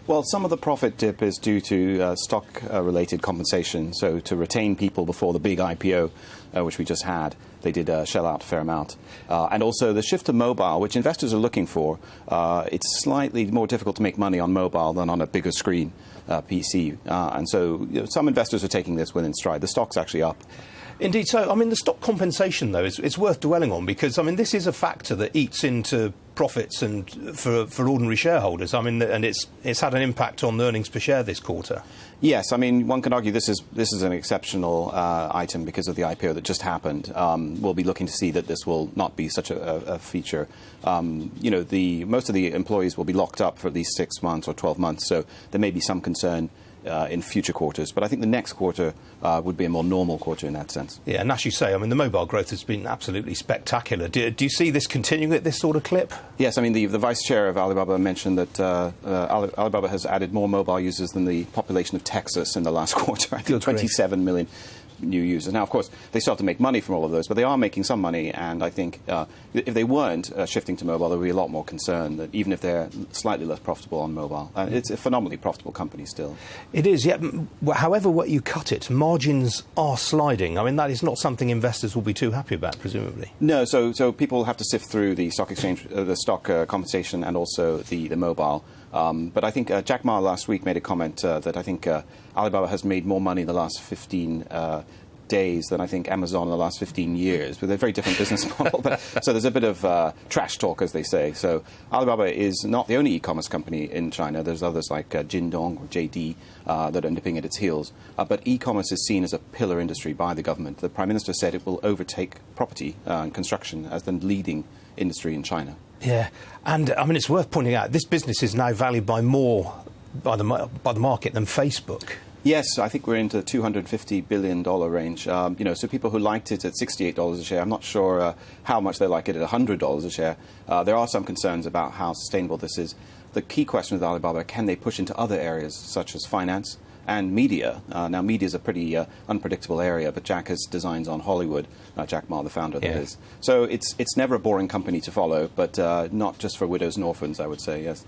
Well, some of the profit dip is due to stock-related compensation. So to retain people before the big IPO, which we just had, they did shell out a fair amount. And also the shift to mobile, which investors are looking for. It's slightly more difficult to make money on mobile than on a bigger screen PC. And so some investors are taking this within stride. The stock's actually up. Indeed. So, I mean, the stock compensation, though, it's worth dwelling on because, I mean, this is a factor that eats into profits and for ordinary shareholders. I mean, and it's had an impact on earnings per share this quarter. Yes, I mean, one can argue this is an exceptional item because of the IPO that just happened. We'll be looking to see that this will not be such a feature. You know, most of the employees will be locked up for at least 6 months or 12 months, so there may be some concern in future quarters. But I think the next quarter would be a more normal quarter in that sense. Yeah, and as you say, I mean, the mobile growth has been absolutely spectacular. Do you see this continuing at this sort of clip? Yes, I mean, the vice chair of Alibaba mentioned that Alibaba has added more mobile users than the population of Texas in the last quarter. I think 27 million new users. Now, of course, they still have to make money from all of those, but they are making some money, and I think if they weren't shifting to mobile, there would be a lot more concern that even if they're slightly less profitable on mobile. It's a phenomenally profitable company still. It is, yeah. However what you cut it, margins are sliding. I mean, that is not something investors will be too happy about, presumably. No, so people have to sift through the stock exchange, the stock compensation and also the mobile. But I think Jack Ma last week made a comment that I think Alibaba has made more money in the last 15 days than I think Amazon in the last 15 years, with a very different business model. But, so there's a bit of trash talk, as they say. So Alibaba is not the only e-commerce company in China. There's others like Jingdong or JD that are nipping at its heels. But e-commerce is seen as a pillar industry by the government. The Prime Minister said it will overtake property and construction as the leading industry in China. Yeah, and I mean, it's worth pointing out this business is now valued by more by the market than Facebook. Yes, I think we're into the $250 billion range. You know, so people who liked it at $68 a share, I'm not sure how much they like it at $100 a share. There are some concerns about how sustainable this is. The key question with Alibaba, can they push into other areas such as finance and media? Now, media is a pretty unpredictable area, but Jack has designs on Hollywood, Jack Ma, the founder, that is. So it's never a boring company to follow, but not just for widows and orphans, I would say, yes.